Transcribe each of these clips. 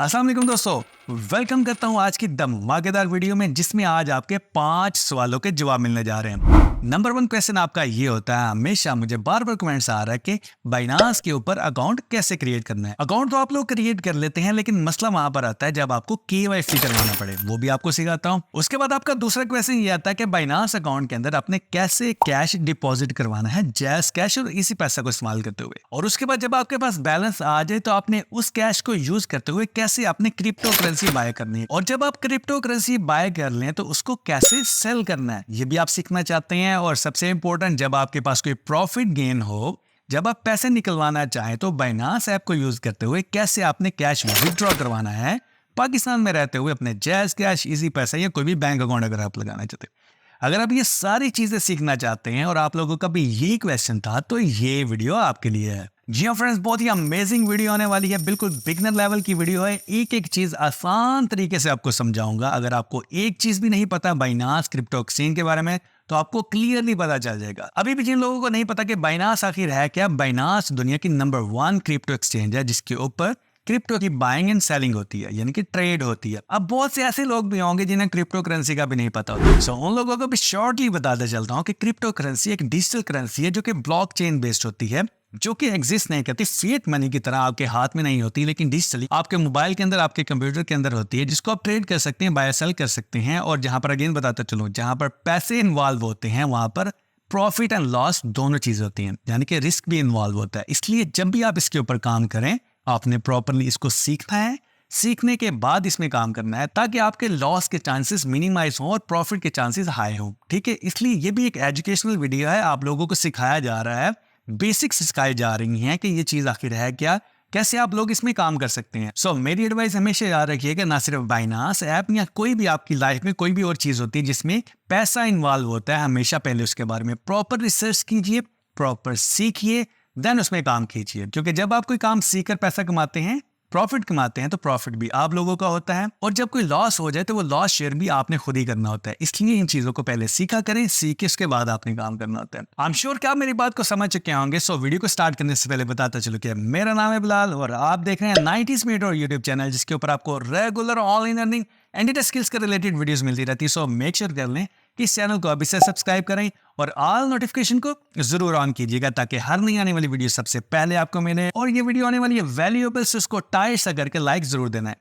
अस्सलाम वालेकुम दोस्तों, वेलकम करता हूं आज की धमाकेदार वीडियो में जिसमें आज आपके 5 सवालों के जवाब मिलने जा रहे हैं। नंबर 1 क्वेश्चन आपका ये होता है, हमेशा मुझे बार बार कमेंट्स आ रहा है कि बाइनांस के ऊपर अकाउंट कैसे क्रिएट करना है। अकाउंट तो आप लोग क्रिएट कर लेते हैं, लेकिन मसला वहां पर आता है जब आपको केवाईसी करवाना पड़े, वो भी आपको सिखाता हूँ। उसके बाद आपका दूसरा क्वेश्चन ये आता है कि बाइनांस अकाउंट के अंदर आपने कैसे कैश डिपॉजिट करवाना है, जैस कैश और इसी पैसा को इस्तेमाल करते हुए। और उसके बाद जब आपके पास बैलेंस आ जाए तो आपने उस कैश को यूज करते हुए कैसे आपने क्रिप्टो करेंसी बाय करनी है, और जब आप क्रिप्टो करेंसी बाय कर लें तो उसको कैसे सेल करना है, ये भी आप सीखना चाहते हैं। और सबसे इंपॉर्टेंट, जब आपके पास कोई प्रॉफिट गेन हो, जब आप पैसे निकलवाना चाहें तो बाइनांस ऐप को यूज करते हुए कैसे आपने कैश विड्रॉ करवाना है पाकिस्तान में रहते हुए अपने जैज कैश, इजी पैसा या कोई भी बैंक अकाउंट अगर आप लगाना चाहते हैं। अगर आप ये सारी चीजें सीखना चाहते हैं और आप लोगों का भी यही क्वेश्चन था तो ये वीडियो आपके लिए है। जी हाँ फ्रेंड्स, बहुत ही अमेजिंग वीडियो होने वाली है, बिल्कुल बिगनर लेवल की वीडियो है। एक एक चीज आसान तरीके से आपको समझाऊंगा। अगर आपको एक चीज भी नहीं पता बाइनांस क्रिप्टो एक्सचेंज के बारे में तो आपको क्लियरली पता चल जाएगा। अभी भी जिन लोगों को नहीं पता कि बाइनांस आखिर है क्या, बाइनांस दुनिया की नंबर 1 क्रिप्टो एक्सचेंज है जिसके ऊपर क्रिप्टो की बाइंग एंड सेलिंग होती है, यानी कि ट्रेड होती है। अब बहुत से ऐसे लोग भी होंगे जिन्हें क्रिप्टो करेंसी का भी नहीं पता होता। सो उन लोगों को भी शॉर्टली बताते चलता हूँ कि क्रिप्टो करेंसी एक डिजिटल करेंसी है जो कि ब्लॉकचेन बेस्ड होती है, जो कि एग्जिस्ट नहीं करती फिएट मनी की तरह आपके हाथ में नहीं होती, लेकिन डिजिटली आपके मोबाइल के अंदर, आपके कंप्यूटर के अंदर होती है, जिसको आप ट्रेड कर सकते हैं, बाय सेल कर सकते हैं। और जहां पर अगेन बताता चलूं, जहां पर पैसे इन्वॉल्व होते हैं वहां पर प्रॉफिट एंड लॉस दोनों चीज होती हैं, यानी कि रिस्क भी इन्वॉल्व होता है। इसलिए जब भी आप इसके ऊपर काम करें, आपने प्रॉपरली इसको सीखना है, सीखने के बाद इसमें काम करना है ताकि आपके लॉस के चांसेस मिनिमाइज हों और प्रॉफिट के चांसेस हाई हों। ठीक है, इसलिए ये भी एक एजुकेशनल वीडियो है। आप लोगों को सिखाया जा रहा है, बेसिक्स सिखाई जा रही हैं कि ये चीज आखिर है क्या, कैसे आप लोग इसमें काम कर सकते हैं। सो मेरी एडवाइस हमेशा याद रखिएगा, ना सिर्फ बाइनांस ऐप या कोई भी आपकी लाइफ में कोई भी और चीज होती है जिसमें पैसा इन्वॉल्व होता है, हमेशा पहले उसके बारे में प्रॉपर रिसर्च कीजिए, प्रॉपर सीखिए, देन उसमें काम कीजिए। क्योंकि जब आप कोई काम सीखकर पैसा कमाते हैं, प्रॉफिट कमाते हैं, तो प्रॉफिट भी आप लोगों का होता है, और जब कोई लॉस हो जाए तो वो लॉस शेयर भी आपने खुद ही करना होता है। इसलिए इन चीजों को पहले सीखा करें, सीख के उसके बाद आपने काम करना होता है। आई एम श्योर कि आप मेरी बात को समझ चुके होंगे। सो वीडियो को स्टार्ट करने से पहले बताता चलो कि मेरा नाम है बिलाल और आप देख रहे हैं 90s मिनट और यूट्यूब चैनल, जिसके ऊपर आपको regular online earning and data skills के रिलेटेड वीडियोस मिलती रहती है। सो मेक श्योर कर लें कि इस चैनल को अभी से सब्सक्राइब करें और ऑल नोटिफिकेशन को जरूर ऑन कीजिएगा ताकि हर नई आने वाली वीडियो सबसे पहले आपको मिले। और ये वीडियो आने वाली है वैल्यूएबल, से उसको टाइट सा करके लाइक जरूर देना है,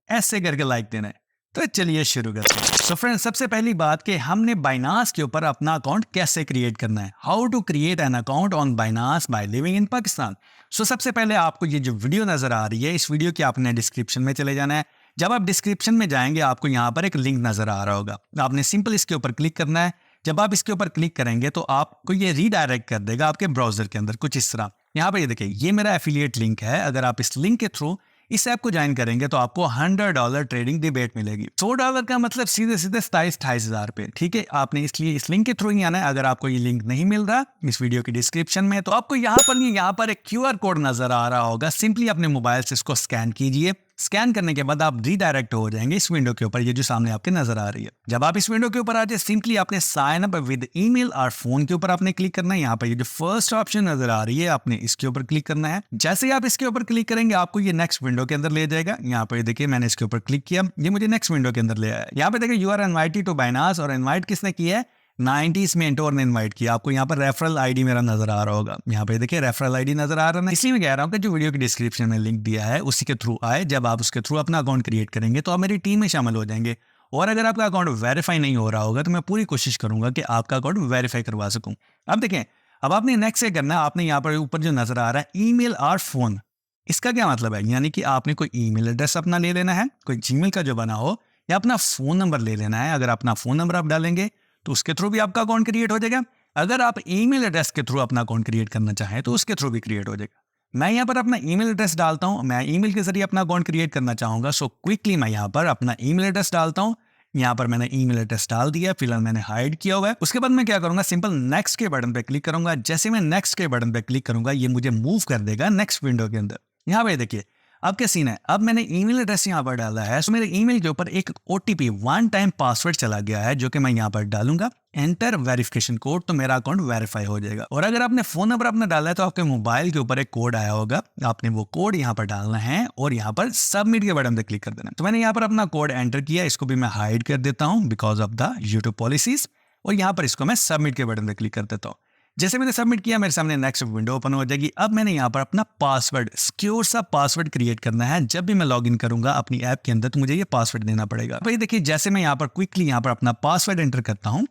ऐसे करके लाइक देना है। तो चलिए शुरू करते हैं। सो फ्रेंड्स, सबसे पहली बात कि हमने बाइनांस के ऊपर अपना अकाउंट कैसे क्रिएट करना है, how to create an account on Binance by living in Pakistan. So सबसे पहले आपको ये जो वीडियो नजर आ रही है, इस वीडियो के आपने डिस्क्रिप्शन में चले जाना है। जब आप डिस्क्रिप्शन में जाएंगे आपको यहाँ पर एक लिंक नजर आ रहा होगा, आपने सिंपल इसके ऊपर क्लिक करना है। जब आप इसके ऊपर क्लिक करेंगे तो आपको ये रीडायरेक्ट कर देगा आपके ब्राउजर के अंदर कुछ इस तरह। यहाँ पर ये देखिए, ये मेरा एफिलिएट लिंक है। अगर आप इस लिंक के थ्रू इस ऐप को ज्वाइन करेंगे तो आपको $100 ट्रेडिंग डिबेट मिलेगी। $100 का मतलब सीधे सीधे 27-28 हजार पे। ठीक है, आपने इसलिए इस लिंक के थ्रू ही आना है। अगर आपको ये लिंक नहीं मिल रहा इस वीडियो की डिस्क्रिप्शन में, तो आपको यहाँ पर एक QR कोड नजर आ रहा होगा। सिंपली अपने मोबाइल से इसको स्कैन कीजिए। स्कैन करने के बाद आप रीडायरेक्ट हो जाएंगे इस विंडो के ऊपर, ये जो सामने आपके नजर आ रही है। जब आप इस विंडो के ऊपर आ जाए, सिंपली आपने साइन अप विद ईमेल और फोन के ऊपर आपने क्लिक करना है। यहाँ पर ये जो फर्स्ट ऑप्शन नजर आ रही है, आपने इसके ऊपर क्लिक करना है। जैसे ही आप इसके ऊपर क्लिक करेंगे आपको ये नेक्स्ट विंडो के अंदर ले जाएगा। यहाँ पर देखिए, मैंने इसके ऊपर क्लिक किया, ये मुझे नेक्स्ट विंडो के अंदर ले आया। यहाँ पे देखिए, you are invited to Binance, और इनवाइट किसने किया है, 90s मेंटोर ने इनवाइट किया। आपको यहाँ पर रेफरल आईडी मेरा नजर आ रहा होगा, यहाँ पे देखिए रेफरल आईडी नजर आ रहा है। इसलिए मैं कह रहा हूँ कि जो वीडियो की डिस्क्रिप्शन में लिंक दिया है उसी के थ्रू आए। जब आप उसके थ्रू अपना अकाउंट क्रिएट करेंगे तो आप मेरी टीम में शामिल हो जाएंगे। और अगर आपका अकाउंट वेरीफाई नहीं हो रहा होगा तो मैं पूरी कोशिश करूंगा कि आपका अकाउंट वेरीफाई करवा सकूं। अब देखें, अब आपने नेक्स्ट से करना है। आपने यहाँ पर ऊपर जो नजर आ रहा है ईमेल और फोन, इसका क्या मतलब है, यानी कि आपने कोई ईमेल एड्रेस अपना ले लेना है, कोई जीमेल का जो बना हो, या अपना फोन नंबर ले लेना है। अगर अपना फोन नंबर आप डालेंगे तो उसके थ्रू भी आपका अकाउंट क्रिएट हो जाएगा। अगर आप ईमेल एड्रेस के थ्रू अपना अकाउंट क्रिएट करना चाहें तो उसके थ्रू भी क्रिएट हो जाएगा। मैं यहाँ पर अपना ईमेल एड्रेस डालता हूँ, मैं ईमेल के जरिए अपना अकाउंट क्रिएट करना चाहूंगा। सो क्विकली मैं यहाँ पर अपना ईमेल एड्रेस डालता हूँ। यहाँ पर मैंने ईमेल एड्रेस डाल दिया, फिलहाल मैंने हाइड किया हुआ है। उसके बाद मैं क्या करूंगा, सिंपल नेक्स्ट के बटन पे क्लिक करूंगा। जैसे मैं नेक्स्ट के बटन पे क्लिक करूंगा, ये मुझे मूव कर देगा नेक्स्ट विंडो के अंदर। यहाँ पे देखिए, अब क्या सीन है, अब मैंने ईमेल एड्रेस यहाँ पर डाला है, तो मेरे ईमेल के ऊपर एक ओटीपी वन टाइम पासवर्ड चला गया है जो कि मैं यहाँ पर डालूंगा एंटर वेरिफिकेशन कोड, तो मेरा अकाउंट वेरीफाई हो जाएगा। और अगर आपने फोन नंबर अपना डाला है तो आपके मोबाइल के ऊपर एक कोड आया होगा, आपने वो कोड यहाँ पर डालना है और यहाँ पर सबमिट के बटन पे क्लिक कर देना। तो मैंने यहाँ पर अपना कोड एंटर किया, इसको भी मैं हाइड कर देता हूँ because of the YouTube policies, और यहाँ पर इसको मैं सबमिट के बटन पे क्लिक कर देता हूँ। जैसे मैंने सबमिट किया मेरे सामने नेक्स्ट विंडो ओपन हो जाएगी। अब मैंने यहाँ पर अपना पासवर्ड, सिक्योर सा पासवर्ड क्रिएट करना है। जब भी मैं लॉगिन करूंगा अपनी ऐप के अंदर तो मुझे ये पासवर्ड देना पड़ेगा। भाई देखिए, जैसे मैं यहाँ पर क्विकली यहाँ पर अपना पासवर्ड एंटर करता हूँ,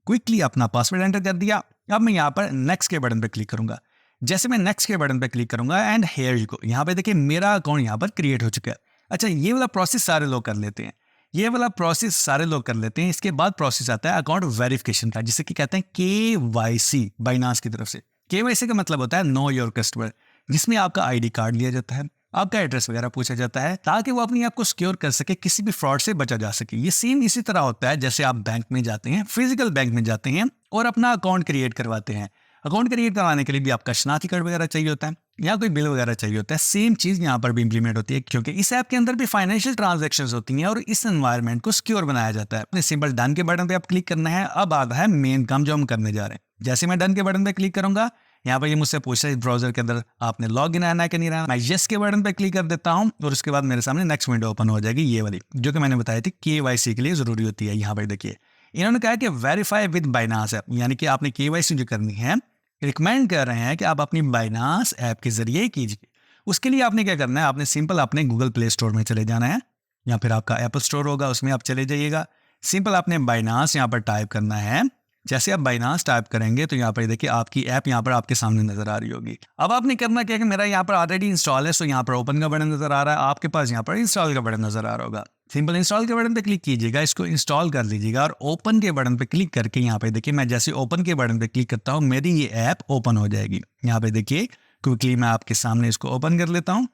क्विकली अपना पासवर्ड एंटर कर दिया। अब मैं यहाँ पर नेक्स्ट के बटन पे क्लिक करूंगा। जैसे मैं नेक्स्ट के बटन पे क्लिक करूंगा एंड हेयर यू गो, यहाँ पे देखिए मेरा अकाउंट यहाँ पर क्रिएट हो चुका है। अच्छा, ये वाला प्रोसेस सारे लोग कर लेते हैं, ये वाला प्रोसेस सारे लोग कर लेते हैं। इसके बाद प्रोसेस आता है अकाउंट वेरिफिकेशन का, जिसे कि कहते हैं KYC बाइनांस की तरफ से। KYC का मतलब होता है नो योर कस्टमर, जिसमें आपका आईडी कार्ड लिया जाता है, आपका एड्रेस वगैरह पूछा जाता है ताकि वो अपनी ऐप को सिक्योर कर सके, किसी भी फ्रॉड से बचा जा सके। ये सेम इसी तरह होता है जैसे आप बैंक में जाते हैं, फिजिकल बैंक में जाते हैं और अपना अकाउंट क्रिएट करवाते हैं। अकाउंट क्रिएट करवाने के लिए भी आपका शनाख्ती कार्ड वगैरह चाहिए होता है या कोई बिल वगैरह चाहिए होता है। सेम चीज यहाँ पर भी इंप्लीमेंट होती है, क्योंकि इस ऐप के अंदर भी फाइनेंशियल ट्रांजैक्शंस होती हैं और इस एनवायरनमेंट को सिक्योर बनाया जाता है। अपने सिंपल डन के बटन पे आप क्लिक करना है। अब आता है मेन काम जो हम करने जा रहे हैं। जैसे मैं डन के बटन पे क्लिक करूंगा, यहाँ पर ये मुझसे पूछा है ब्राउजर के अंदर आपने लॉग इन आना है कि नहीं रहना। मैं यस के बटन पे क्लिक कर देता हूँ और उसके बाद मेरे सामने नेक्स्ट विंडो ओपन हो जाएगी, ये वाली जो कि मैंने बताई थी KYC के लिए जरूरी होती है। यहाँ पर देखिए इन्होंने कहा कि वेरीफाई विद बाइनांस ऐप, यानी कि आपने KYC जो करनी है रिकमेंड कर रहे हैं कि आप अपनी बाइनांस ऐप के जरिए कीजिए। उसके लिए आपने क्या करना है, आपने सिंपल अपने गूगल प्ले स्टोर में चले जाना है या फिर आपका एप्पल स्टोर होगा उसमें आप चले जाइएगा। सिंपल आपने बाइनांस यहाँ पर टाइप करना है। जैसे आप बाइनांस टाइप करेंगे तो यहाँ पर देखिए आपकी ऐप यहाँ पर आपके सामने नजर आ रही होगी। अब आपने करना क्या है कि मेरा यहाँ पर ऑलरेडी इंस्टॉल है, सो यहाँ पर ओपन का बटन नजर आ रहा है, आपके पास यहाँ पर इंस्टॉल का बटन नजर आ रहा होगा। सिंपल इंस्टॉल के बटन पे क्लिक कीजिएगा, इसको इंस्टॉल कर लीजिएगा और ओपन के बटन पे क्लिक करके यहाँ पे देखिए मैं जैसे ओपन के बटन पे क्लिक करता हूँ मेरी ये ऐप ओपन हो जाएगी। यहाँ पे देखिए क्विकली मैं आपके सामने इसको ओपन कर लेता हूँ।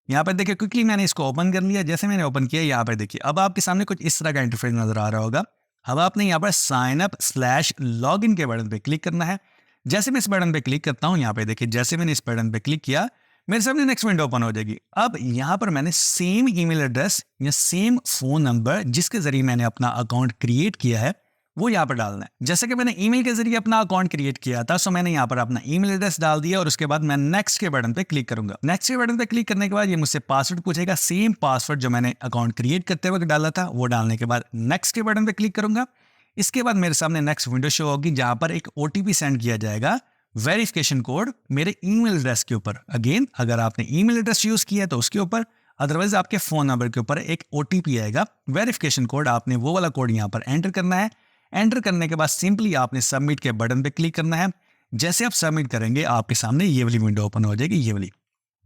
यहाँ पर देखिए क्विकली मैंने इसको ओपन कर लिया। जैसे मैंने ओपन किया यहाँ पर देखिए अब आपके सामने कुछ इस तरह का इंटरफेस नजर आ रहा होगा। अब आपने यहाँ पर साइन अप /लॉगिन के बटन पे क्लिक करना है। जैसे मैं इस बटन पे क्लिक करता हूँ यहाँ पे देखिए जैसे मैंने इस बटन पे क्लिक किया मेरे सामने नेक्स्ट विंडो ओपन हो जाएगी। अब यहाँ पर मैंने सेम ईमेल एड्रेस या सेम फोन नंबर जिसके जरिए मैंने अपना अकाउंट क्रिएट किया है वो यहाँ पर डालना है। जैसे कि मैंने ईमेल के जरिए अपना अकाउंट क्रिएट किया था, सो मैंने यहाँ पर अपना ईमेल एड्रेस डाल दिया और उसके बाद मैं नेक्स्ट के बटन पे क्लिक करूंगा। नेक्स्ट के बटन पे क्लिक करने के बाद ये मुझसे पासवर्ड पूछेगा, सेम पासवर्ड जो मैंने अकाउंट क्रिएट करते वक्त डाला था वो डालने के बाद नेक्स्ट के बटन पे क्लिक करूंगा। इसके बाद मेरे सामने नेक्स्ट विंडो शो होगी जहां पर एक OTP सेंड किया जाएगा, वेरिफिकेशन कोड मेरे ईमेल एड्रेस के ऊपर। अगेन अगर आपने ईमेल एड्रेस यूज किया है तो उसके ऊपर, अदरवाइज आपके फोन नंबर के ऊपर एक OTP आएगा, वेरिफिकेशन कोड। आपने वो वाला कोड यहाँ पर एंटर करना है। एंटर करने के बाद सिंपली आपने सबमिट के बटन पे क्लिक करना है। जैसे आप सबमिट करेंगे आपके सामने ये वाली विंडो ओपन हो जाएगी, ये वाली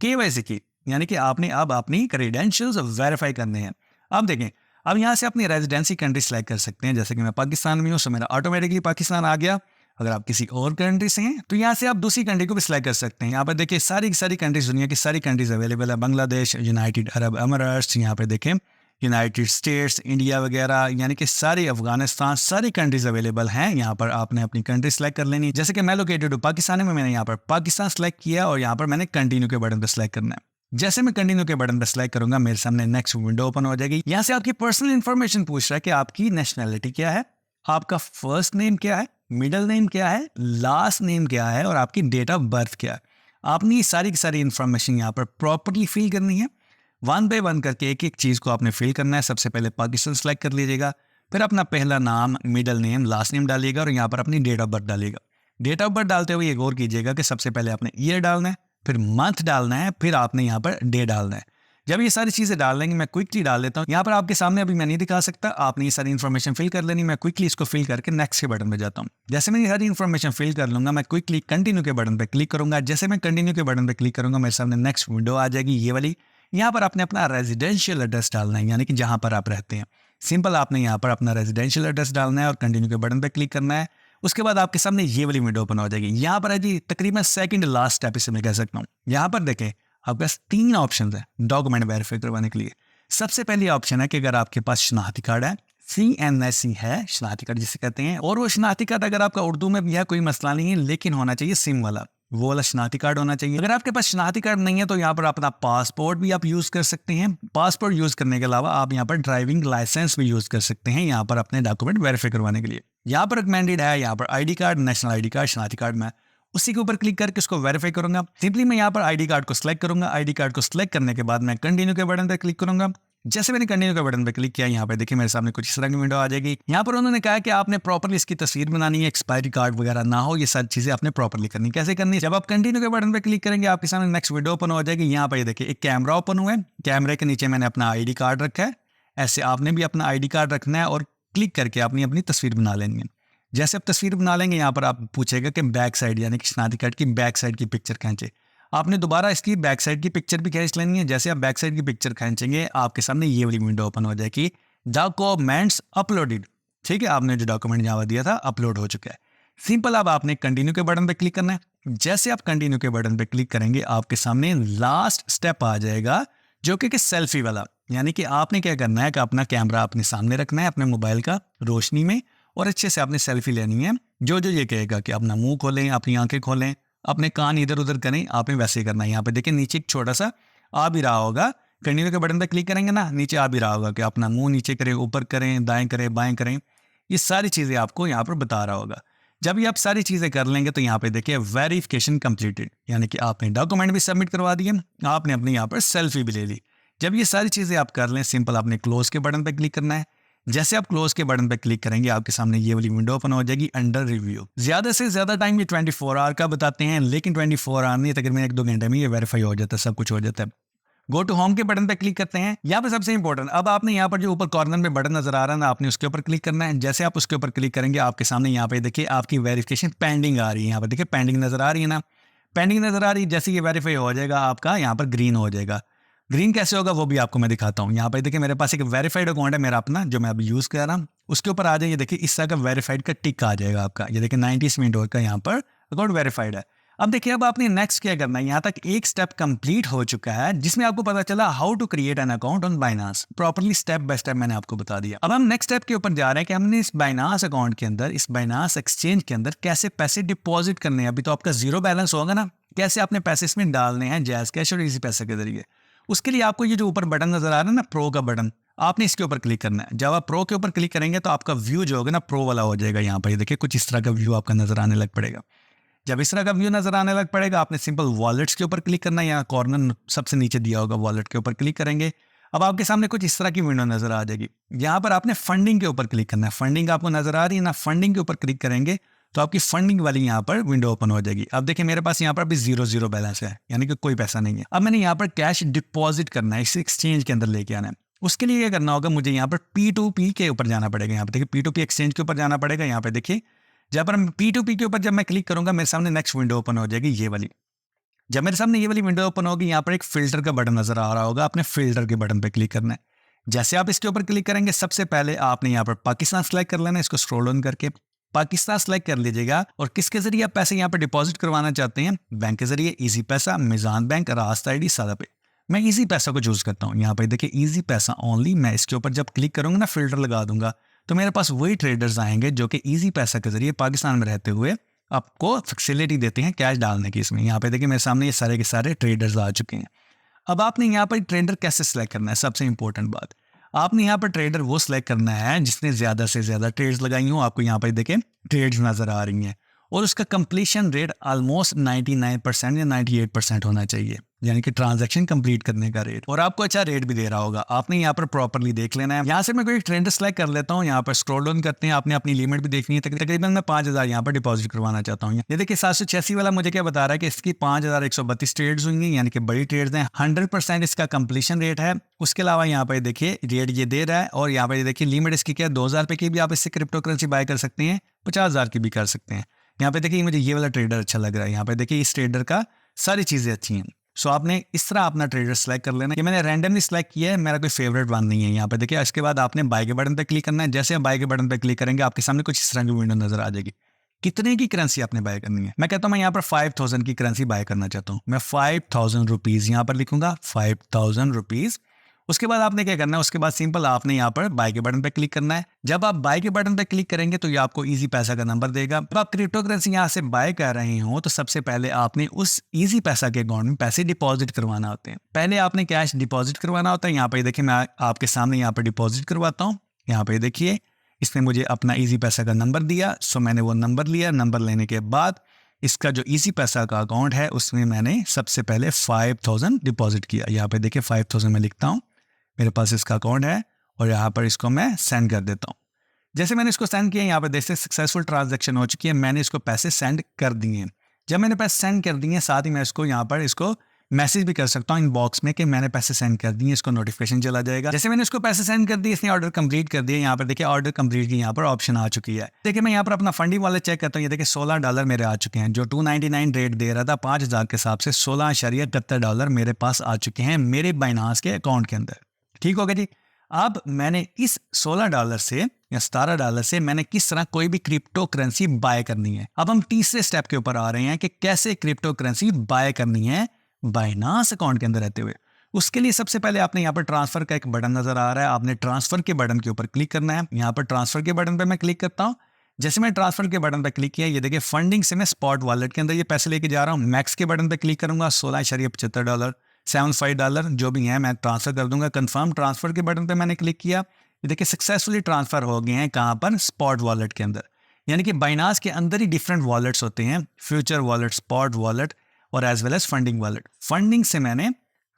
KYC की, यानी कि आपने अब अपनी क्रेडेंशियल्स वेरीफाई करने हैं। अब देखें, अब यहाँ से अपनी रेजिडेंसी कंट्री सेलेक्ट कर सकते हैं। जैसे कि मैं पाकिस्तान में हूँ सो मेरा ऑटोमेटिकली पाकिस्तान आ गया। अगर आप किसी और कंट्री से हैं तो यहाँ से आप दूसरी कंट्री को भी सिलेक्ट कर सकते हैं। यहाँ पर देखिए सारी की सारी कंट्रीज, दुनिया की सारी कंट्रीज अवेलेबल है। बांग्लादेश, यूनाइटेड अरब अमीरात, यहाँ पे देखें यूनाइटेड स्टेट्स, इंडिया वगैरह, यानी कि सारी, अफगानिस्तान, सारी कंट्रीज अवेलेबल हैं। यहाँ पर आपने अपनी कंट्री सेलेक्ट कर लेनी। जैसे कि मैं लोकेटेड हूँ पाकिस्तान में, मैंने यहाँ पर पाकिस्तान सेलेक्ट किया और यहाँ पर मैंने कंटिन्यू के बटन पर सेलेक्ट करना है। जैसे मैं कंटिन्यू के बटन पर सेलेक्ट करूंगा मेरे सामने नेक्स्ट विंडो ओपन हो जाएगी। यहाँ से आपकी पर्सनल इन्फॉर्मेशन पूछ रहा है कि आपकी नेशनैलिटी क्या है, आपका फर्स्ट नेम क्या है, मिडिल नेम क्या है, लास्ट नेम क्या है और आपकी डेट ऑफ बर्थ क्या है। आपने ये सारी की सारी इन्फॉर्मेशन यहाँ पर प्रॉपरली फिल करनी है। वन बाय वन करके एक एक चीज़ को आपने फिल करना है। सबसे पहले पाकिस्तान सेलेक्ट कर लीजिएगा, फिर अपना पहला नाम, मिडिल नेम, लास्ट नेम डालिएगा और यहाँ पर अपनी डेट ऑफ बर्थ डालिएगा। डेट ऑफ बर्थ डालते हुए एक और कीजिएगा कि सबसे पहले आपने ईयर डालना है, फिर मंथ डालना है, फिर आपने यहाँ पर डे डालना है। जब ये सारी चीज़ें डाल लेंगे, मैं क्विकली डाल लेता हूँ यहाँ पर आपके सामने, अभी मैं नहीं दिखा सकता, आपने ये सारी इन्फॉर्मेशन फिल कर लेनी। मैं क्विकली इसको फिल करके नेक्स्ट के बटन पे जाता हूँ। जैसे मैं ये सारी इन्फॉर्मेशन फिल कर लूँगा मैं क्विकली कंटिन्यू के बटन पे क्लिक करूँगा। जैसे मैं कंटिन्यू के बटन पे क्लिक करूँगा मेरे सामने नेक्स्ट विंडो आ जाएगी, ये वाली। यहाँ पर आपने अपना रेजिडेंशियल एड्रेस डालना है, यानी कि जहाँ पर आप रहते हैं। सिंपल आपने यहाँ पर अपना रेजिडेंशियल एड्रेस डालना है और कंटिन्यू के बटन पे क्लिक करना है। उसके बाद आपके सामने ये वाली विंडो ओपन हो जाएगी। यहाँ पर है जी तकरीबन सेकंड लास्ट स्टेप इसे मैं कह सकता हूँ। यहाँ पर देखें आपके पास 3 ऑप्शन है डॉक्यूमेंट वेरीफाई करवाने के लिए। सबसे पहली ऑप्शन है कि अगर आपके पास शनाख्ती कार्ड है, CNSC है शनाख्ती कार्ड जिसे कहते हैं, और वो शनाख्ती कार्ड अगर आपका उर्दू में भी है कोई मसला नहीं है, लेकिन होना चाहिए सिम वाला। वो वाला शनाख्ती कार्ड होना चाहिए। अगर आपके पास शनाख्ती कार्ड नहीं है तो यहाँ पर अपना पासपोर्ट भी आप यूज़ कर सकते हैं। पासपोर्ट यूज़ करने के अलावा आप यहाँ पर ड्राइविंग लाइसेंस भी यूज़ कर सकते हैं यहाँ पर अपने डॉक्यूमेंट वेरीफाई करवाने के लिए। यहाँ पर रिकमेंडेड है यहाँ पर ID card, national ID card, शनाख्ती कार्ड। मैं उसी के ऊपर क्लिक करके उसको वेरीफाई करूंगा। सिंपली मैं यहाँ पर आईडी कार्ड को सिलेक्ट करूंगा। आईडी कार्ड को सिलेक्ट करने के बाद मैं कंटिन्यू के बटन पर क्लिक करूंगा। जैसे मैंने कंटिन्यू के बटन पर क्लिक किया, यहाँ पे देखिए मेरे सामने कुछ इस तरह की विंडो आ जाएगी। यहाँ पर उन्होंने कहा कि आपने प्रॉपर्ली इसकी तस्वीर बनानी है, एक्सपायरी कार्ड वगैरह ना हो, ये सारी चीजें आपने प्रॉपर्ली करनी। कैसे करनी है? जब आप कंटिन्यू के बटन पर क्लिक करेंगे आपके सामने नेक्स्ट विंडो ओपन हो जाएगी। यहाँ पर देखिए एक कैमरा ओपन हुआ है। कैमरे के नीचे मैंने अपना आईडी कार्ड रखा है। ऐसे आपने भी अपना आईडी कार्ड रखना है और क्लिक करके अपनी अपनी तस्वीर बना लेनी है। जैसे आप तस्वीर बना लेंगे, यहाँ पर आप पूछेगा कि बैक साइड यानी कि शनाख्ती कार्ड की बैक साइड की पिक्चर खींचे। आपने दोबारा इसकी बैक साइड की पिक्चर भी खींच लेनी है। जैसे आप बैक साइड की पिक्चर खींचेंगे आपके सामने ये वाली विंडो ओपन हो जाएगी, डॉक्यूमेंट्स अपलोडेड। ठीक है, आपने जो डॉक्यूमेंट यहाँ दिया था अपलोड हो चुका है। सिंपल, अब आपने कंटिन्यू के बटन पे क्लिक करना है। जैसे आप कंटिन्यू के बटन पे क्लिक करेंगे आपके सामने लास्ट स्टेप आ जाएगा जो कि सेल्फी वाला। यानी कि आपने क्या करना है कि अपना कैमरा अपने सामने रखना है अपने मोबाइल का रोशनी में और अच्छे से आपने सेल्फी लेनी है। जो जो ये कहेगा कि अपना मुंह खोलें, अपनी आंखें खोलें, अपने कान इधर उधर करें, आपने वैसे ही करना है। यहाँ पे देखिए नीचे एक छोटा सा आ भी रहा होगा। कंटिन्यू के बटन पे क्लिक करेंगे ना, नीचे आ भी रहा होगा कि अपना मुंह नीचे करें, ऊपर करें, दाएं करें, बाएं करें। ये सारी चीज़ें आपको यहाँ पर बता रहा होगा। जब ये आप सारी चीज़ें कर लेंगे तो यहाँ पे देखिए वेरिफिकेशन कंप्लीटेड, यानी कि आपने डॉक्यूमेंट भी सबमिट करवा दिए, आपने अपने यहाँ पर सेल्फी भी ले ली। जब ये सारी चीज़ें आप कर लें, सिंपल आपने क्लोज के बटन पर क्लिक करना है। जैसे आप क्लोज के बटन पर क्लिक करेंगे आपके सामने ये वाली विंडो ओपन हो जाएगी, अंडर रिव्यू। ज्यादा से ज्यादा टाइम ये 24 आवर का बताते हैं, लेकिन 24 आवर नहीं, तकरीबन 1-2 घंटे में ये वेरीफाई हो जाता है, सब कुछ हो जाता है। गो टू होम के बटन पे क्लिक करते हैं। यहाँ पे सबसे इंपॉर्टेंट, अब आपने यहाँ पर जो ऊपर कॉर्नर में बटन नजर आ रहा है ना, आपने उसके ऊपर क्लिक करना है। जैसे आप उसके ऊपर क्लिक करेंगे आपके सामने यहाँ पे देखिए आपकी वेरिफिकेशन पेंडिंग आ रही है। यहाँ पर देखिए पेंडिंग नजर आ रही है ना, पेंडिंग नजर आ रही है। जैसे ये वेरीफाई हो जाएगा आपका यहाँ पर ग्रीन हो जाएगा। ग्रीन कैसे होगा वो भी आपको मैं दिखाता हूँ। यहाँ पर देखिए मेरे पास एक वेरीफाइड अकाउंट है मेरा अपना, जो मैं अभी यूज़ कर रहा हूँ। उसके ऊपर आ जाइए, देखिए इस तरह का वेरीफाइड का टिक आ जाएगा आपका। ये देखिए 90 मिनट का यहाँ पर अकाउंट वेरीफाइड है। अब देखिए अब आपने नेक्स्ट क्या करना है। यहाँ तक एक स्टेप कंप्लीट हो चुका है जिसमें आपको पता चला how to create an account on Binance. Properly step by step मैंने आपको बता दिया। अब हम नेक्स्ट स्टेप के ऊपर जा रहे हैं कि हमने इस बाइनांस अकाउंट के अंदर, इस बाइनांस एक्सचेंज के अंदर कैसे पैसे डिपॉजिट करने हैं। अभी तो आपका जीरो बैलेंस होगा ना, कैसे आपने पैसे इसमें डालने हैं जैज कैश और इजी पैसे के जरिए। उसके लिए आपको ये जो ऊपर बटन नजर आ रहा है ना, प्रो का बटन, आपने इसके ऊपर क्लिक करना है। जब आप प्रो के ऊपर क्लिक करेंगे तो आपका व्यू जो होगा ना प्रो वाला हो जाएगा। यहाँ पर देखिए कुछ इस तरह का व्यू आपका नजर आने लग पड़ेगा। जब इस तरह का व्यू नजर आने लग पड़ेगा आपने सिंपल वॉलेट्स के ऊपर क्लिक करना है। यहाँ कॉर्नर सबसे नीचे दिया होगा, वॉलेट के ऊपर क्लिक करेंगे। अब आपके सामने कुछ इस तरह की विंडो नजर आ जाएगी। यहाँ पर आपने फंडिंग के ऊपर क्लिक करना है। फंडिंग आपको नजर आ रही है ना, फंडिंग के ऊपर क्लिक करेंगे तो आपकी फंडिंग वाली यहाँ पर विंडो ओपन हो जाएगी। अब देखिए मेरे पास यहाँ पर अभी 0 बैलेंस है, यानी कि कोई पैसा नहीं है। अब मैंने यहाँ पर कैश डिपॉजिट करना है, इस एक्सचेंज के अंदर लेके आना है। उसके लिए क्या करना होगा, मुझे यहाँ पर P2P के ऊपर जाना पड़ेगा। यहाँ पे देखिए P2P एक्सचेंज के ऊपर जाना पड़ेगा। यहाँ पे देखिए जब पर P2P के ऊपर जब मैं क्लिक करूंगा मेरे सामने नेक्स्ट विंडो ओपन हो जाएगी, ये वाली। जब मेरे सामने ये वाली विंडो ओपन होगी यहाँ पर एक फिल्टर का बटन नजर आ रहा होगा, आपने फिल्टर के बटन पे क्लिक करना है। जैसे आप इसके ऊपर क्लिक करेंगे सबसे पहले आपने यहाँ पर पाकिस्तान सेलेक्ट कर लेना है। इसको स्क्रॉल ऑन करके पाकिस्तान सेलेक्ट कर लीजिएगा और किसके जरिए आप पैसे यहाँ पर डिपॉजिट करवाना चाहते हैं, बैंक के जरिए, इजी पैसा, मिजान बैंक, रास्ता आईडी, सादा पे। मैं इजी पैसा को चूज करता हूँ। यहाँ पर देखिए इजी पैसा ओनली। मैं इसके ऊपर जब क्लिक करूंगा ना, फिल्टर लगा दूंगा तो मेरे पास वही ट्रेडर्स आएंगे जो कि इजी पैसा के जरिए पाकिस्तान में रहते हुए आपको फैसिलिटी देते हैं कैश डालने की। इसमें यहाँ पे देखिए मेरे सामने ये सारे के सारे ट्रेडर्स आ चुके हैं। अब आपने यहाँ पर ट्रेडर कैसे सिलेक्ट करना है, सबसे इंपॉर्टेंट बात, आपने यहाँ पर ट्रेडर वो सिलेक्ट करना है जिसने ज्यादा से ज्यादा ट्रेड्स लगाई हो। आपको यहाँ पर देखिए ट्रेड्स नजर आ रही हैं और उसका कंप्लीशन रेट ऑलमोस्ट 99% या 98% होना चाहिए, यानी कि ट्रांजैक्शन कंप्लीट करने का रेट। और आपको अच्छा रेट भी दे रहा होगा। आपने यहाँ पर प्रॉपर्ली देख लेना है। यहाँ से मैं कोई ट्रेडर सेलेक्ट कर लेता हूँ। यहाँ पर स्क्रॉल डाउन करते हैं, आपने अपनी लिमिट भी देखनी है। तकरीबन मैं 5000 यहाँ पर डिपॉजिट करवाना चाहता हूँ। ये देखिए 786 वाला मुझे क्या बता रहा है कि इसकी 5132 ट्रेड्स होंगी, यानी कि बड़ी ट्रेड्स हैं। 100% इसका कंप्लीशन रेट है। उसके अलावा यहाँ पर देखिए रेट ये दे रहा है और यहाँ पर देखिए लिमिट इसकी क्या है, 2000 रुपये की भी आप इससे क्रिप्टो करेंसी बाय कर सकते हैं, 50000 की भी कर सकते हैं। यहाँ पे देखिए मुझे ये वाला ट्रेडर अच्छा लग रहा है। यहाँ पे देखिए इस ट्रेडर का सारी चीजें अच्छी हैं। सो आपने इस तरह अपना ट्रेडर सेलेक्ट कर लेना। ये मैंने रैंडमली सेलेक्ट किया है, मेरा कोई फेवरेट वन नहीं है। यहाँ पे देखिए इसके बाद आपने बाय के बटन पे क्लिक करना है। जैसे आप बाय के बटन पे क्लिक करेंगे आपके सामने कुछ इस तरह की विंडो नजर आ जाएगी। कितने की करेंसी आपने बाय करनी है। मैं कहता हूँ मैं यहाँ पर 5000 की करेंसी बाय करना चाहता हूँ। मैं 5000 रुपीज यहाँ पर लिखूंगा, 5000 रुपीज। उसके बाद आपने क्या करना है, उसके बाद सिंपल आपने यहाँ पर बाय के बटन पे क्लिक करना है। जब आप बाय के बटन पे क्लिक करेंगे तो ये आपको इजी पैसा का नंबर देगा। जब आप क्रिप्टो करेंसी यहाँ से बाय कर रहे हो तो सबसे पहले आपने उस इजी पैसा के अकाउंट में पैसे डिपॉजिट करवाना होते हैं। पहले आपने कैश डिपॉजिट करवाना होता है। यहाँ पे देखिए मैं आपके सामने यहाँ पर डिपॉजिट करवाता हूँ। यहाँ पे देखिए इसने मुझे अपना इजी पैसा का नंबर दिया, सो मैंने वो नंबर लिया। नंबर लेने के बाद इसका जो इजी पैसा का अकाउंट है उसमें मैंने सबसे पहले 5000 डिपॉजिट किया। यहाँ पे देखिए 5000 मैं लिखता हूँ, मेरे पास इसका अकाउंट है और यहाँ पर इसको मैं सेंड कर देता हूँ। जैसे मैंने इसको सेंड किया, यहाँ पर देखते सक्सेसफुल ट्रांजैक्शन हो चुकी है, मैंने इसको पैसे सेंड कर दिए। जब मैंने पैसे सेंड कर दिए साथ ही मैं इसको यहाँ पर इसको मैसेज भी कर सकता हूँ इनबॉक्स में कि मैंने पैसे सेंड कर दिए, इसको नोटिफिकेशन चला जाएगा। जैसे मैंने इसको पैसे सेंड कर दिए, इसने ऑर्डर कंप्लीट कर दिया। यहाँ पर देखिए ऑर्डर कंप्लीट की यहाँ पर ऑप्शन आ चुकी है। देखिए मैं यहाँ पर अपना फंडिंग वाले चेक करता हूँ, ये देखिए $16 मेरे आ चुके हैं। जो 299 रेट दे रहा था 5000 के हिसाब से $16.71 मेरे पास आ चुके हैं मेरे बाइनांस के अकाउंट के अंदर। ठीक होगा जी। अब मैंने इस $16 से या $17 से मैंने किस तरह कोई भी क्रिप्टो करेंसी बाय करनी है। अब हम तीसरे स्टेप के ऊपर आ रहे हैं कि कैसे क्रिप्टो करेंसी बाय करनी है बाइनांस अकाउंट के अंदर रहते हुए। उसके लिए सबसे पहले आपने यहाँ पर ट्रांसफर का एक बटन नजर आ रहा है, आपने ट्रांसफर के बटन के ऊपर क्लिक करना है। यहाँ पर ट्रांसफर के बटन पे मैं क्लिक करता हूँ। जैसे मैं ट्रांसफर के बटन पे क्लिक किया, ये देखिए फंडिंग से मैं स्पॉट वॉलेट के अंदर ये पैसे लेके जा रहा हूँ। मैक्स के बटन पे क्लिक करूंगा, $16.75 $75 जो भी है मैं ट्रांसफर कर दूंगा। कंफर्म ट्रांसफर के बटन पे मैंने क्लिक किया, ये देखिए सक्सेसफुली ट्रांसफर हो गए हैं। कहाँ पर? स्पॉट वॉलेट के अंदर। यानी कि बाइनांस के अंदर ही डिफरेंट वॉलेट्स होते हैं, फ्यूचर वॉलेट, स्पॉट वॉलेट और as well as funding wallet. Funding से मैंने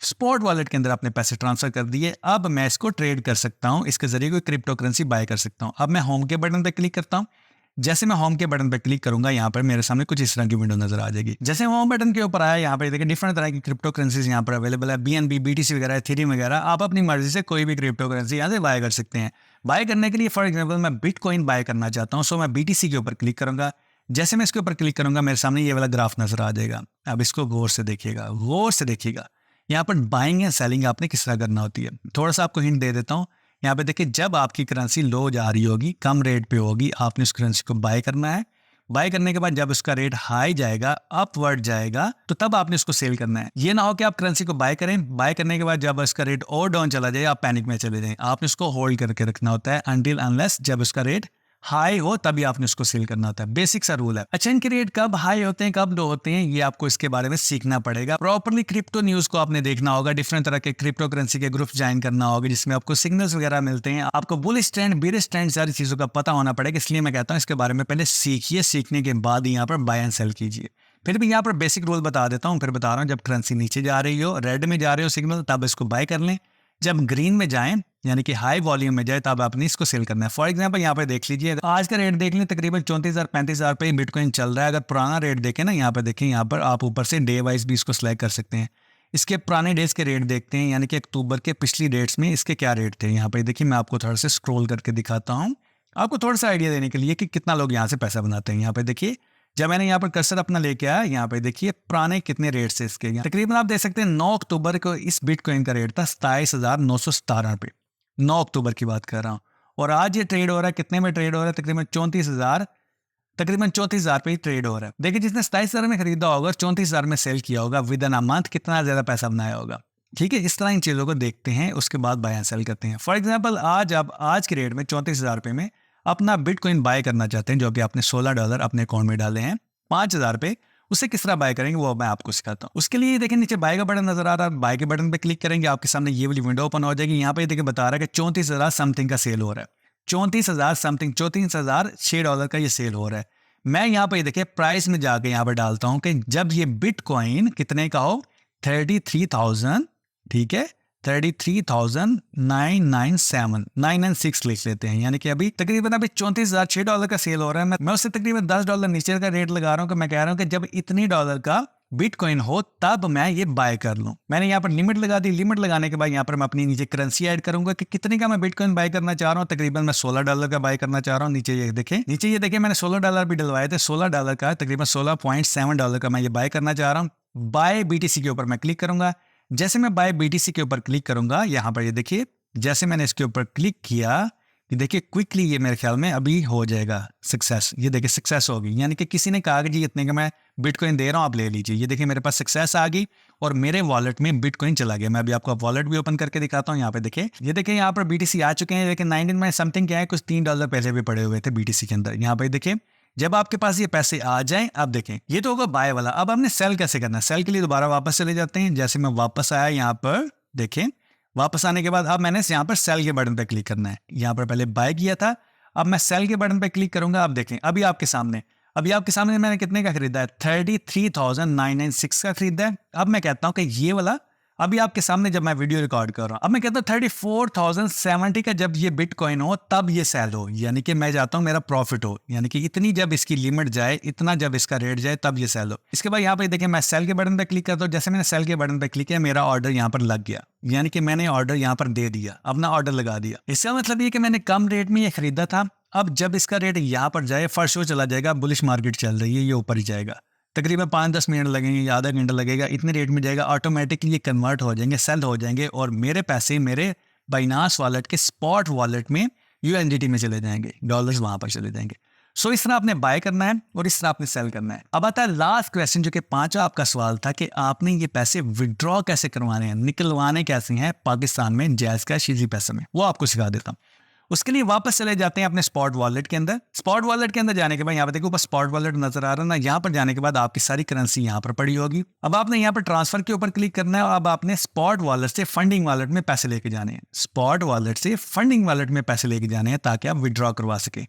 स्पॉट वॉलेट के अंदर अपने पैसे ट्रांसफर कर दिए। अब मैं इसको ट्रेड कर सकता हूं, इसके जरिए कोई क्रिप्टो करेंसी बाय कर सकता हूं। अब मैं होम के बटन पे क्लिक करता हूं। जैसे मैं होम के बटन पे क्लिक करूंगा, यहाँ पर मेरे सामने कुछ इस तरह की विंडो नजर आ जाएगी। जैसे होम बटन के ऊपर आया, यहाँ पर देखिए डिफरेंट तरह की क्रिप्टो करेंसीज यहाँ पर अवेलेबल है। BNB, BTC वगैरह, एथेरियम वगैरह। आप अपनी मर्जी से कोई भी क्रिप्टो करेंसी यहाँ से बाय कर सकते हैं। बाय करने के लिए फॉर एग्जाम्पल मैं बिटकॉइन बाय करना चाहता हूँ, सो मैं BTC के ऊपर क्लिक करूंगा। जैसे मैं इसके ऊपर क्लिक करूंगा मेरे सामने ये वाला ग्राफ नजर आ जाएगा। अब इसको गौर से देखिएगा, गौर से देखिएगा। यहाँ पर बाइंग एंड सेलिंग आपने किस तरह करना होती है, थोड़ा सा आपको हिंट दे देता हूँ। यहाँ पे देखिए जब आपकी करेंसी लो जा रही होगी, कम रेट पे होगी, आपने उस करेंसी को बाय करना है। बाय करने के बाद जब उसका रेट हाई जाएगा, अपवर्ड जाएगा, तो तब आपने उसको सेल करना है। ये ना हो कि आप करेंसी को बाय करें, बाय करने के बाद जब उसका रेट और डाउन चला जाए आप पैनिक में चले जाएं। आपने उसको होल्ड करके रखना होता है अनटिल अनलेस जब उसका रेट हाई हो तभी आपने उसको सेल करना होता है। बेसिक सा रूल है। अच्छा, इनके रेट कब हाई होते हैं कब लो होते हैं ये आपको इसके बारे में सीखना पड़ेगा। प्रॉपर्ली क्रिप्टो न्यूज को आपने देखना होगा, डिफरेंट तरह के क्रिप्टो करेंसी के ग्रुप ज्वाइन करना होगा जिसमें आपको सिग्नल्स वगैरह मिलते हैं। आपको बुलिश ट्रेंड, बेरिश ट्रेंड सारी चीजों का पता होना पड़ेगा। इसलिए मैं कहता हूँ इसके बारे में पहले सीखिए, सीखने के बाद यहाँ पर बाय एंड सेल कीजिए। फिर भी यहाँ पर बेसिक रूल बता देता हूँ, फिर बता रहा हूँ। जब करेंसी नीचे जा रही हो, रेड में जा रहे हो सिग्नल, तब इसको बाय कर लें। जब ग्रीन में जाएं यानी कि हाई वॉल्यूम में जाए तब आपने इसको सेल करना है। फॉर एग्जांपल यहाँ पे देख लीजिए, आज का रेट देख लें, तकरीबन 34,000-35,000 पे बिटकॉइन चल रहा है। अगर पुराना रेट देखें ना, यहाँ पे देखें, यहाँ पर आप ऊपर से डे वाइज भी इसको सिलेक्ट कर सकते हैं। इसके पुराने डेज के रेट देखते हैं, यानी कि अक्टूबर के पिछली डेट्स में इसके क्या रेट थे। यहाँ पे देखिए मैं आपको थोड़ा सा स्क्रॉल करके दिखाता हूँ, आपको थोड़ा सा आइडिया देने के लिए कि कितना लोग यहाँ से पैसा बनाते हैं। यहाँ पे देखिए जब मैंने यहाँ पर कर्सर अपना लेके आया, यहाँ पे देखिए पुराने कितने रेट से इसके, तकरीबन आप देख सकते हैं 9 अक्टूबर को इस बिटकॉइन का रेट था 27,917 रुपये। 9 अक्टूबर की बात कर रहा हूँ। और आज ये ट्रेड हो रहा है, कितने में ट्रेड हो रहा है? तकरीबन 34,000 पे ही ट्रेड हो रहा है। देखिए जिसने 27,000 में खरीदा होगा, 34,000 में सेल किया होगा, विद इन अ मंथ कितना ज्यादा पैसा बनाया होगा। ठीक है, इस तरह इन चीजों को देखते हैं, उसके बाद बाय एंड सेल करते हैं। फॉर एग्जाम्पल आज आप आज के रेट में 34,000 रुपये में अपना बिटकॉइन बाय करना चाहते हैं, जो कि आपने $16 अपने अकाउंट में डाले हैं 5,000 पे, उससे किस तरह बाय करेंगे वो मैं आपको सिखाता हूँ। उसके लिए देखिए नीचे बाय का बटन नजर आ रहा है, बाय के बटन पे क्लिक करेंगे, आपके सामने ये वाली विंडो ओपन हो जाएगी। यहाँ पे देखिए बता रहा है कि 34,000 समथिंग का सेल हो रहा है, 34,000 समथिंग, $34,006 का ये सेल हो रहा है। मैं यहाँ पे देखिए प्राइस में जाके यहाँ पे डालता हूँ कि जब ये बिटकॉइन कितने का हो, 33,000, ठीक है, 33,997, 996 लिख लेते हैं। यानी कि अभी तकरीबन अभी $34,006 का सेल हो रहा है। मैं उससे तकरीबन $10 नीचे का रेट लगा रहा हूँ कि मैं कह रहा हूँ कि जब इतनी डॉलर का बिटकॉइन हो तब मैं ये बाय कर लूँ। मैंने यहाँ पर लिमिट लगा दी। लिमिट लगाने के बाद यहाँ पर मैं अपनी नीचे करेंसी ऐड करूंगा कि कितने का मैं बिटकॉइन बाय करना चाह रहा हूँ। तकरीबन मैं $16 का बाय करना चाह रहा हूँ। नीचे ये देखें मैंने $16 भी डलवाए थे। $16 का तकरीबन $16.7 का मैं ये बाय करना चाह रहा हूँ। बाय BTC के ऊपर मैं क्लिक करूंगा। जैसे मैं बाय BTC के ऊपर क्लिक करूंगा, यहाँ पर ये देखिए जैसे मैंने इसके ऊपर क्लिक किया, ये देखिए क्विकली ये मेरे ख्याल में अभी हो जाएगा सक्सेस। ये देखिए सक्सेस हो गई, यानी कि किसी ने कहा कि जी इतने का मैं बिटकॉइन दे रहा हूँ, आप ले लीजिए। ये देखिए मेरे पास सक्सेस आ गई और मेरे वॉलेट में बिटकॉइन चला गया। मैं अभी आपको वॉलेट भी ओपन करके दिखाता हूँ। यहाँ पे देखिए, ये देखिए यहाँ पर BTC आ चुके हैं, लेकिन 19 में समथिंग क्या है, कुछ $3 पहले भी पड़े हुए थे BTC के अंदर। यहाँ पे देखिए, जब आपके पास ये पैसे आ जाएं, अब देखें ये तो होगा बाय वाला। अब हमने सेल कैसे करना है, सेल के लिए दोबारा वापस चले जाते हैं। जैसे मैं वापस आया यहाँ पर देखें, वापस आने के बाद अब मैंने यहाँ पर सेल के बटन पर क्लिक करना है। यहाँ पर पहले बाय किया था, अब मैं सेल के बटन पर क्लिक करूंगा। अब देखें अभी आपके सामने मैंने कितने का खरीदा है, 33,996 का खरीदा है। अब मैं कहता हूं कि ये वाला अभी आपके सामने जब मैं वीडियो रिकॉर्ड कर रहा हूं, अब मैं कहता हूं 34,070 का जब ये बिटकॉइन हो तब ये सेल हो, यानी कि मैं चाहता हूं मेरा प्रॉफिट हो, यानी कि इतनी जब इसकी लिमिट जाए, इतना जब इसका रेट जाए तब ये सेल हो। इसके बाद यहाँ पे देखिए मैं सेल के बटन पे क्लिक करता हूँ। जैसे मैंने सेल के बटन पे क्लिक किया, मेरा ऑर्डर यहाँ पर लग गया, यानी कि मैंने ऑर्डर यहाँ पर दे दिया, अपना ऑर्डर लगा दिया। इसका मतलब ये कि मैंने कम रेट में ये खरीदा था। अब जब इसका रेट यहाँ पर जाए, फर्स्ट शो चला जाएगा, बुलिश मार्केट चल रही है, ये ऊपर ही जाएगा, तकरीबन 5-10 मिनट लगेंगे या आधा घंटा लगेगा, इतने रेट में जाएगा, ऑटोमेटिकली ये कन्वर्ट हो जाएंगे, सेल हो जाएंगे और मेरे पैसे मेरे बाइनास वॉलेट के स्पॉट वॉलेट में USDT में चले जाएंगे, डॉलर्स वहां पर चले जाएंगे। सो इस तरह आपने बाय करना है और इस तरह आपने सेल करना है। अब आता है लास्ट क्वेश्चन, जो कि 5वां आपका सवाल था कि आपने ये पैसे विड्रॉ कैसे करवाने हैं, निकलवाने कैसे हैं पाकिस्तान में जायज़ कैश इजी पैसे में, वो आपको सिखा देता हूँ। उसके लिए वापस चले जाते हैं अपने स्पॉट वॉलेट के अंदर। स्पॉट वॉलेट के अंदर जाने के बाद यहाँ पे देखो ऊपर स्पॉट वॉलेट नजर आ रहा है ना, यहाँ पर जाने के बाद आपकी सारी करेंसी यहाँ पर पड़ी होगी। अब आपने यहाँ पर ट्रांसफर के ऊपर क्लिक करना है और अब आपने स्पॉट वॉलेट से फंडिंग वॉलेट में पैसे लेके जाने हैं, स्पॉट वॉलेट से फंडिंग वॉलेट में पैसे लेके जाने हैं ताकि आप विड्रॉ करवा सके।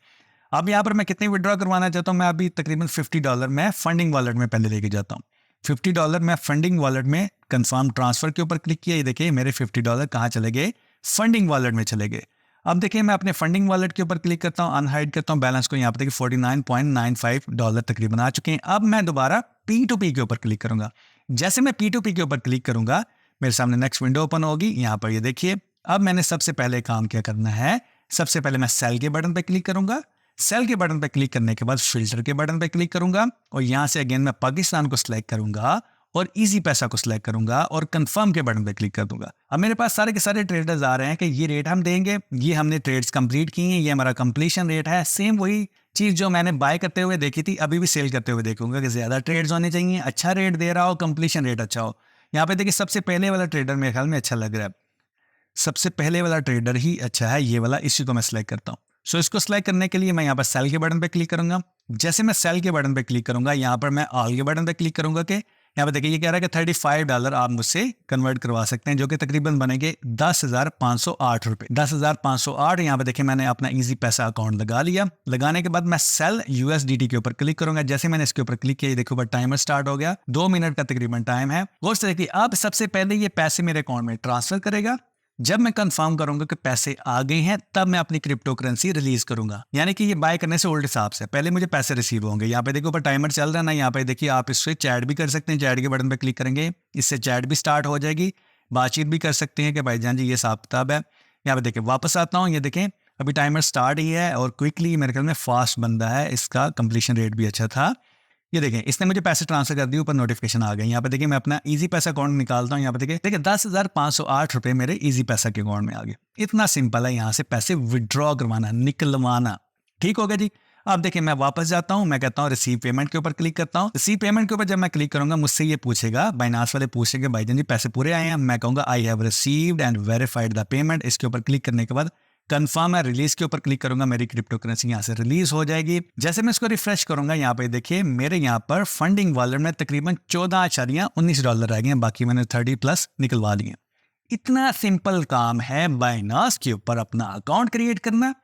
अब यहाँ पर मैं कितने विड्रॉ करवाना चाहता हूँ, मैं अभी तकरीबन $50 मैं फंडिंग वॉलेट में पहले लेके जाता हूँ। $50 मैं फंडिंग वॉलेट में कंफर्म ट्रांसफर के ऊपर क्लिक किया, ये देखिए मेरे $50 कहाँ चले गए, फंडिंग वॉलेट में चले गए। अब देखिए मैं अपने फंडिंग वॉलेट के ऊपर क्लिक करता हूँ, अनहाइड करता हूँ बैलेंस को, यहाँ पर देखिए $49.95 तकरीबन आ चुके हैं। अब मैं दोबारा P2P के ऊपर क्लिक करूंगा। जैसे मैं P2P के ऊपर क्लिक करूंगा, मेरे सामने नेक्स्ट विंडो ओपन होगी। यहाँ पर ये देखिए, अब मैंने सबसे पहले काम क्या करना है, सबसे पहले मैं सेल के बटन पर क्लिक करूंगा। सेल के बटन पर क्लिक करने के बाद फिल्टर के बटन पर क्लिक करूंगा और यहाँ से अगेन मैं पाकिस्तान को सिलेक्ट करूंगा और इजी पैसा को सिलेक्ट करूंगा और कंफर्म के बटन पे क्लिक कर दूंगा। अब मेरे पास सारे के सारे ट्रेडर्स आ रहे हैं कि ये रेट हम देंगे, ये हमने ट्रेड्स कंप्लीट किए हैं, ये हमारा कंप्लीशन रेट है। सेम वही चीज जो मैंने बाय करते हुए देखी थी, अभी भी सेल करते हुए देखूंगा कि ज्यादा ट्रेड्स होने चाहिए, अच्छा रेट दे रहा हो, कंप्लीशन रेट अच्छा हो। यहाँ पे देखिए सबसे पहले वाला ट्रेडर मेरे ख्याल में अच्छा लग रहा है, सबसे पहले वाला ट्रेडर ही अच्छा है, ये वाला, इसी को मैं सिलेक्ट करता हूँ। सो इसको सिलेक्ट करने के लिए मैं यहाँ पर सेल के बटन पे क्लिक करूंगा। जैसे मैं सेल के बटन पे क्लिक करूंगा, यहाँ पर मैं ऑल के बटन पे क्लिक करूंगा कि यहाँ पे देखिए ये कह रहा है कि $35 आप मुझसे कन्वर्ट करवा सकते हैं, जो कि तकरीबन बनेंगे 10,508 रुपए, 10,508। यहाँ पे देखिए मैंने अपना इजी पैसा अकाउंट लगा लिया। लगाने के बाद मैं सेल USDT के ऊपर क्लिक करूंगा। जैसे मैंने इसके ऊपर क्लिक किया, ये देखो टाइमर स्टार्ट हो गया, 2 मिनट का तकरीबन टाइम है। गौर से देखिए, अब सबसे पहले ये पैसे मेरे अकाउंट में ट्रांसफर करेगा। जब मैं कंफर्म करूंगा कि पैसे आ गए हैं, तब मैं अपनी क्रिप्टो करेंसी रिलीज करूंगा, यानी कि ये बाय करने से उल्टे हिसाब से पहले मुझे पैसे रिसीव होंगे। यहाँ पे देखो ऊपर टाइमर चल रहा है ना, यहाँ पे देखिए आप इससे चैट भी कर सकते हैं, चैट के बटन पे क्लिक करेंगे, इससे चैट भी स्टार्ट हो जाएगी, बातचीत भी कर सकते हैं कि भाईजान जी ये हिसाब किताब है। यहाँ पे देखिए वापस आता हूँ, ये देखें अभी टाइमर स्टार्ट ही है और क्विकली मेरे ख्याल में फास्ट बंदा है, इसका कंप्लीशन रेट भी अच्छा था। ये देखें इसने मुझे पैसे ट्रांसफर कर दिए, ऊपर नोटिफिकेशन आ गई। यहाँ पे देखिए मैं अपना इजी पैसा अकाउंट निकालता हूँ, यहाँ पे देखिए 10,508 रुपए मेरे इजी पैसा के अकाउंट में आ गए। इतना सिंपल है यहाँ से पैसे विड्रॉ करवाना, निकलवाना। ठीक हो गया जी। अब देखिए मैं वापस जाता हूँ, मैं कहता हूँ रिसीव पेमेंट के ऊपर क्लिक करता हूँ। रिसीव पेमेंट के ऊपर जब मैं क्लिक करूंगा, मुझसे ये पूछेगा, बाइनास वाले पूछेंगे भाईजान जी पैसे पूरे आए हैं। मैं कहूँगा I have received and verified the payment. इसके ऊपर क्लिक करने के बाद कंफर्म है, रिलीज के ऊपर क्लिक करूंगा, मेरी क्रिप्टो करेंसी यहाँ से रिलीज हो जाएगी। जैसे मैं इसको रिफ्रेश करूंगा, यहाँ पे देखिए मेरे यहाँ पर फंडिंग वॉलेट में तकरीबन $14.19 रह गए, बाकी मैंने 30+ निकलवा लिए। इतना सिंपल काम है बाइनास के ऊपर अपना अकाउंट क्रिएट करना,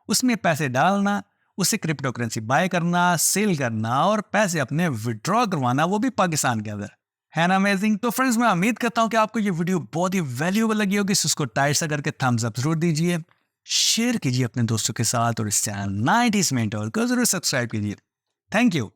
उसमें पैसे डालना, उससे क्रिप्टो करेंसी बाय करना, सेल करना और पैसे अपने विड्रॉ करवाना, वो भी पाकिस्तान के अंदर। है ना अमेजिंग। तो फ्रेंड्स मैं उम्मीद करता हूँ कि आपको ये वीडियो बहुत ही वैल्यूएबल लगी होगी। उसको टाइट सा करके थम्स अप जरूर दीजिए, शेयर कीजिए अपने दोस्तों के साथ और इस चैनल 90s मेंटोर को जरूर सब्सक्राइब कीजिए। Thank you.